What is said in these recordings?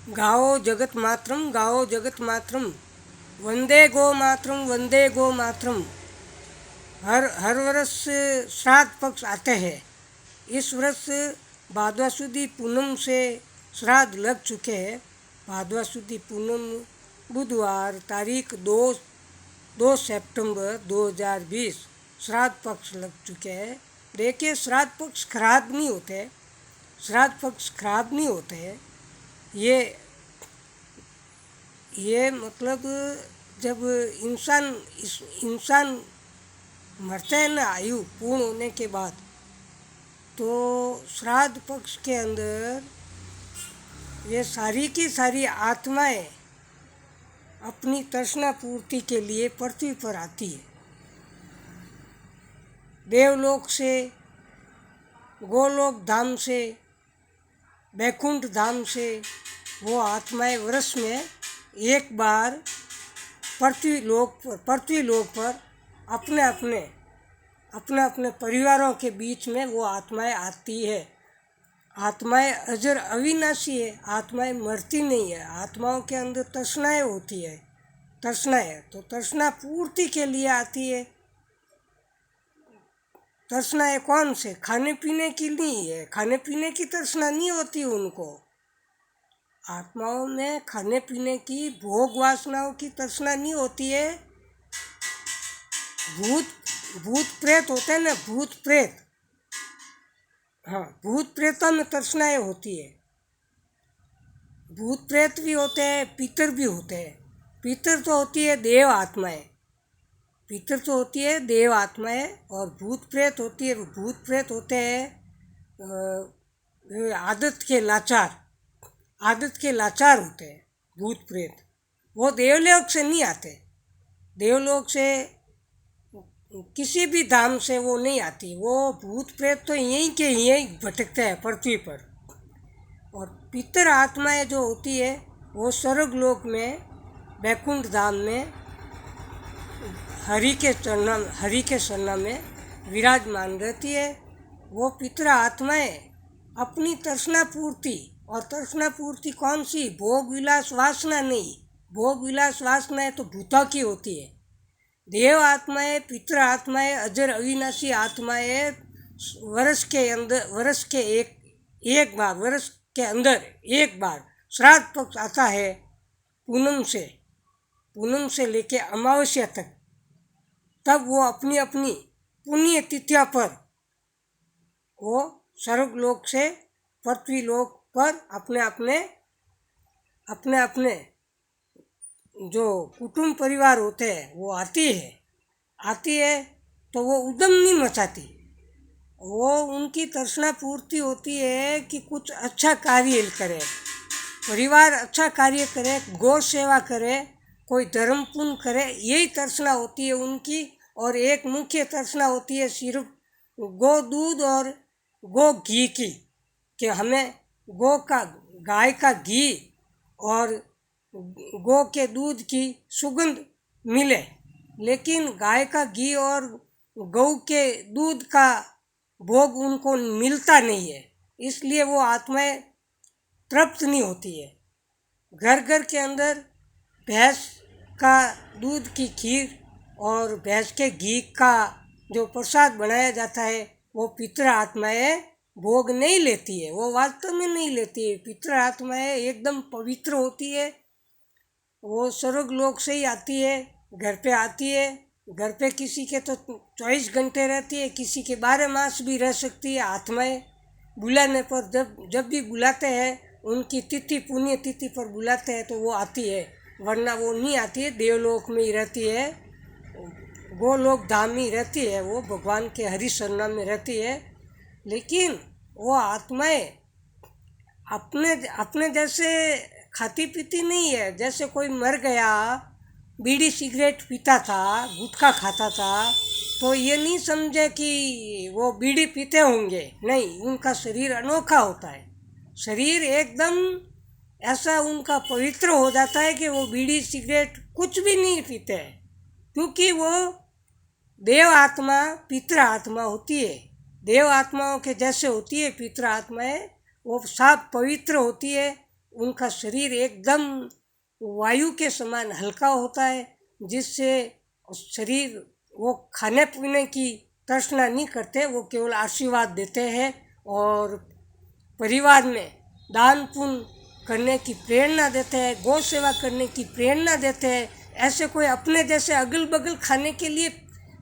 गाओ जगत मातरम, गाओ जगत मातरम, वंदे गो मातरम, वंदे गो मातरम। हर वर्ष श्राद्ध पक्ष आते हैं। इस वर्ष भादवा सुदी पूनम से श्राद्ध लग चुके हैं। भादवा सुदी पूनम बुधवार तारीख 2 सितंबर 2020 श्राद्ध पक्ष लग चुके हैं। देखिए, श्राद्ध पक्ष खराब नहीं होते, श्राद्ध पक्ष खराब नहीं होते। ये मतलब जब इंसान मरते हैं ना, आयु पूर्ण होने के बाद, तो श्राद्ध पक्ष के अंदर ये सारी की सारी आत्माएं अपनी तृष्णा पूर्ति के लिए पृथ्वी पर आती है। देवलोक से, गोलोक धाम से, वैकुंठ धाम से वो आत्माएं वर्ष में एक बार पृथ्वी लोक पर अपने अपने परिवारों के बीच में वो आत्माएं आती है। आत्माएं अजर अविनाशी है, आत्माएं मरती नहीं है। आत्माओं के अंदर तृष्णाएं होती है, तृष्णाएं तो तृष्णा पूर्ति के लिए आती है। तृष्णाएं कौन से? खाने पीने की नहीं है, खाने पीने की तृष्णा नहीं होती उनको। आत्माओं में खाने पीने की भोग वासनाओं की तृष्णा नहीं होती है। भूत प्रेत होते हैं ना, भूत प्रेत, हाँ, भूत प्रेतों में तृष्णाएं होती है। भूत प्रेत भी होते हैं, पितर भी होते हैं। पितर तो होती है देव आत्माएं, पितर तो होती है देव आत्माएं, और भूत प्रेत होते हैं आदत के लाचार होते हैं भूत प्रेत। वो देवलोक से नहीं आते, देवलोक से किसी भी धाम से वो नहीं आती। वो भूत प्रेत तो यहीं भटकते हैं पृथ्वी पर। और पितर आत्माएं जो होती है वो स्वर्ग लोक में, वैकुंठ धाम में हरि के शरण में विराजमान रहती है। वो पितर आत्माएं अपनी तृष्णा पूर्ति, और तृष्णा पूर्ति कौन सी? भोग विलास वासना नहीं। भोग विलास वासनाएं तो भूतों की होती है। देव आत्माएं, पितर आत्माएं, अजर अविनाशी आत्माएं वर्ष के अंदर एक बार श्राद्ध पक्ष आता है। पूनम से लेके अमावस्या तक, तब वो अपनी पुण्य तिथियों पर वो स्वर्ग लोक से पृथ्वी लोक पर अपने अपने जो कुटुंब परिवार होते हैं वो आती है तो वो उद्यम नहीं मचाती। वो उनकी तृष्णा पूर्ति होती है कि कुछ अच्छा कार्य करे, परिवार अच्छा कार्य करे, गौ सेवा करे, कोई धर्म पुण्य करे, यही तृष्णा होती है उनकी। और एक मुख्य तृष्णा होती है सिर्फ गौ दूध और गौ घी की, कि हमें गाय का घी और गौ के दूध की सुगंध मिले। लेकिन गाय का घी और गौ के दूध का भोग उनको मिलता नहीं है, इसलिए वो आत्माएं तृप्त नहीं होती है। घर के अंदर भैंस का दूध की खीर और भैंस के घी का जो प्रसाद बनाया जाता है वो पितर आत्माएं भोग नहीं लेती है, वो वास्तव में नहीं लेती है। पितर आत्माएं एकदम पवित्र होती है। वो स्वर्ग लोक से ही आती है, घर पे आती है। घर पे किसी के तो 24 घंटे रहती है, किसी के 12 मास भी रह सकती है। आत्माएं बुलाने पर, जब भी बुलाते हैं, उनकी पुण्य तिथि पर बुलाते हैं तो वो आती है, वरना वो नहीं आती है। देवलोक में ही रहती है, गोलोक धाम ही रहती है, वो भगवान के हरि शरण में रहती है। लेकिन वो आत्माएं अपने जैसे खाती पीती नहीं है। जैसे कोई मर गया, बीड़ी सिगरेट पीता था, गुटखा खाता था, तो ये नहीं समझे कि वो बीड़ी पीते होंगे, नहीं, उनका शरीर अनोखा होता है। शरीर एकदम ऐसा उनका पवित्र हो जाता है कि वो बीड़ी सिगरेट कुछ भी नहीं पीते हैं, क्योंकि वो देव आत्मा, पितर आत्मा होती है। देव आत्माओं के जैसे होती है पितर आत्माएं, वो साफ पवित्र होती है। उनका शरीर एकदम वायु के समान हल्का होता है, जिससे शरीर वो खाने पीने की तृष्णा नहीं करते, वो केवल आशीर्वाद देते हैं और परिवार में दान पुण्य करने की प्रेरणा देते हैं, गौ सेवा करने की प्रेरणा देते हैं। ऐसे कोई अपने जैसे अगल बगल खाने के लिए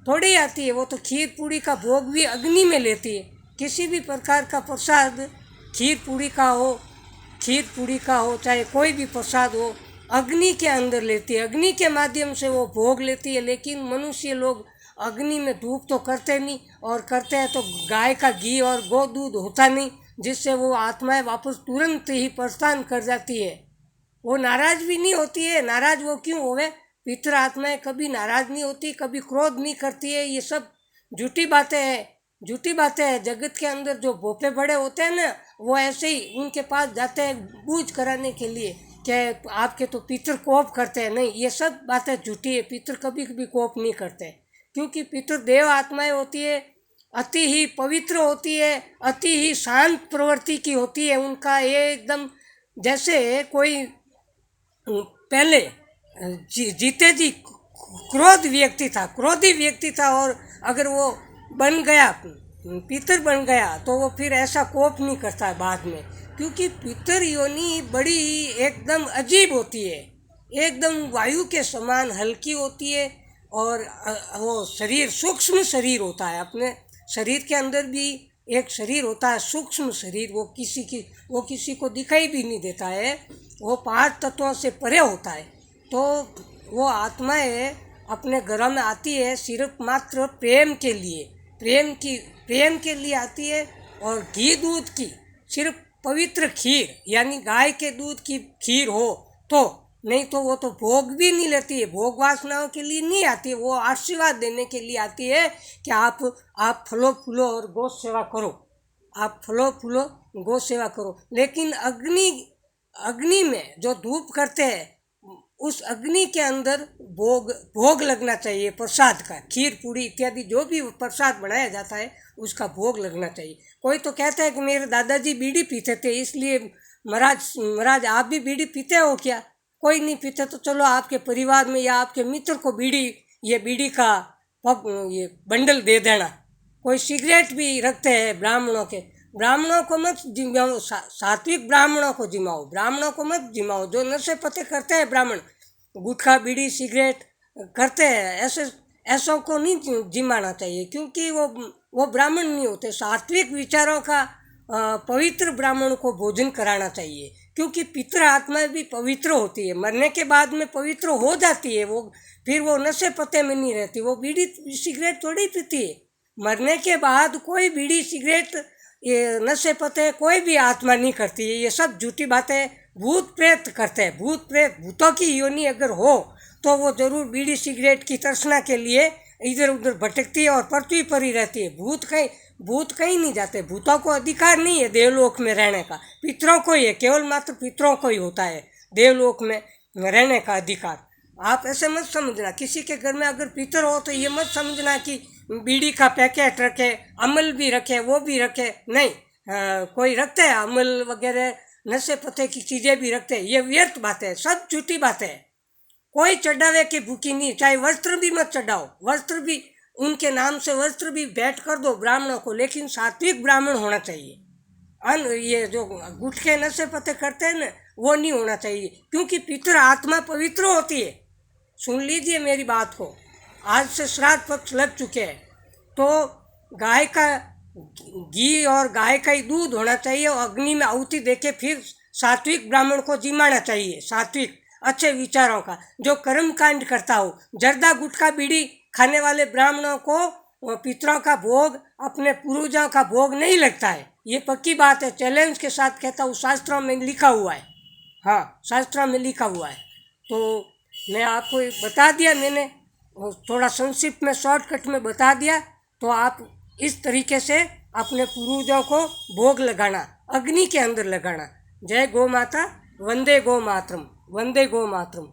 थोड़ी आती है, वो तो खीर पूड़ी का भोग भी अग्नि में लेती है। किसी भी प्रकार का प्रसाद खीर पूड़ी का हो चाहे कोई भी प्रसाद हो, अग्नि के अंदर लेती है, अग्नि के माध्यम से वो भोग लेती है। लेकिन मनुष्य लोग अग्नि में धूप तो करते नहीं, और करते हैं तो गाय का घी और गौ दूध होता नहीं, जिससे वो आत्माएं वापस तुरंत ही प्रस्थान कर जाती है। वो नाराज भी नहीं होती है। नाराज वो क्यों होवे? पितृ आत्माएं कभी नाराज नहीं होती, कभी क्रोध नहीं करती है। ये सब झूठी बातें हैं। जगत के अंदर जो भोपे बड़े होते हैं ना, वो ऐसे ही उनके पास जाते हैं बूझ कराने के लिए कि आपके तो पितृ कोप करते हैं। नहीं, ये सब बातें झूठी है। पितृ कभी कभी कोप नहीं करते, क्योंकि पितृ देव आत्माएं होती है, अति ही पवित्र होती है, अति ही शांत प्रवृत्ति की होती है। उनका ये एकदम जैसे कोई पहले जीते जी क्रोधी व्यक्ति था, और अगर वो बन गया पितर बन गया तो वो फिर ऐसा कोप नहीं करता है बाद में, क्योंकि पितर योनि बड़ी एकदम अजीब होती है, एकदम वायु के समान हल्की होती है। और वो शरीर सूक्ष्म शरीर होता है। अपने शरीर के अंदर भी एक शरीर होता है सूक्ष्म शरीर, वो किसी को दिखाई भी नहीं देता है, वो 5 तत्वों से परे होता है। तो वो आत्माएं अपने घर में आती है सिर्फ मात्र प्रेम के लिए आती है। और घी दूध की सिर्फ पवित्र खीर यानी गाय के दूध की खीर हो तो, नहीं तो वो तो भोग भी नहीं लेती है, भोग वासनाओं के लिए नहीं आती है। वो आशीर्वाद देने के लिए आती है कि आप फलो फूलो और गौ सेवा करो, आप फलो फूलो गौ सेवा करो। लेकिन अग्नि में जो धूप करते हैं, उस अग्नि के अंदर भोग लगना चाहिए प्रसाद का। खीर पूड़ी इत्यादि जो भी प्रसाद बनाया जाता है उसका भोग लगना चाहिए। कोई तो कहता है कि मेरे दादाजी बीड़ी पीते थे, इसलिए महाराज आप भी बीड़ी पीते हो क्या? कोई नहीं पीते तो चलो आपके परिवार में या आपके मित्र को बीड़ी का ये बंडल दे देना। कोई सिगरेट भी रखते हैं ब्राह्मणों को मत जिमाओ, सात्विक ब्राह्मणों को जिमाओ, ब्राह्मणों को मत जिमाओ। जो नशे पते करते हैं ब्राह्मण, गुटखा बीड़ी सिगरेट करते हैं, ऐसों को नहीं जिमाना चाहिए, क्योंकि वो ब्राह्मण नहीं होते। सात्विक विचारों का पवित्र ब्राह्मण को भोजन कराना चाहिए, क्योंकि पितृ आत्मा भी पवित्र होती है, मरने के बाद में पवित्र हो जाती है। फिर वो नशे पते में नहीं रहती, वो बीड़ी सिगरेट थोड़ी पीती है। मरने के बाद कोई बीड़ी सिगरेट ये नशे पते कोई भी आत्मा नहीं करती है। ये सब झूठी बातें भूत प्रेत करते हैं। भूतों की योनि अगर हो तो वो जरूर बीड़ी सिगरेट की तृष्णा के लिए इधर उधर भटकती है और पृथ्वी पर ही रहती है। भूत कहीं नहीं जाते। भूतों को अधिकार नहीं है देवलोक में रहने का, पितरों को ही है, केवल मात्र पितरों को ही होता है देवलोक में रहने का अधिकार। आप ऐसे मत समझना, किसी के घर में अगर पितर हो तो ये मत समझना कि बीड़ी का पैकेट रखे, अमल भी रखे, वो भी रखे। नहीं, कोई रखते हैं अमल वगैरह, नशे पते की चीज़ें भी रखते हैं। ये व्यर्थ बातें है, सब झूठी बातें है। कोई चढ़ावे की भूखी नहीं, चाहे वस्त्र भी मत चढ़ाओ, वस्त्र भी उनके नाम से वस्त्र भी भेंट कर दो ब्राह्मणों को, लेकिन सात्विक ब्राह्मण होना चाहिए। ये जो गुटखे नशे पते करते हैं ना, वो नहीं होना चाहिए, क्योंकि पितृ आत्मा पवित्र होती है। सुन लीजिए मेरी बात को, आज से श्राद्ध पक्ष लग चुके हैं, तो गाय का घी और गाय का ही दूध होना चाहिए, और अग्नि में आहुति देके फिर सात्विक ब्राह्मण को जिमाना चाहिए, सात्विक अच्छे विचारों का, जो कर्म कांड करता हो। जर्दा गुटखा बीड़ी खाने वाले ब्राह्मणों को पितरों का भोग, अपने पूर्वजों का भोग नहीं लगता है। ये पक्की बात है, चैलेंज के साथ कहता हूँ, शास्त्रों में लिखा हुआ है। हाँ, शास्त्रों में लिखा हुआ है। तो मैं आपको बता दिया, मैंने थोड़ा संक्षिप्त में शॉर्टकट में बता दिया। तो आप इस तरीके से अपने पूर्वजों को भोग लगाना, अग्नि के अंदर लगाना। जय गौ माता, वंदे गौ मातरम, वंदे गौ मातरम।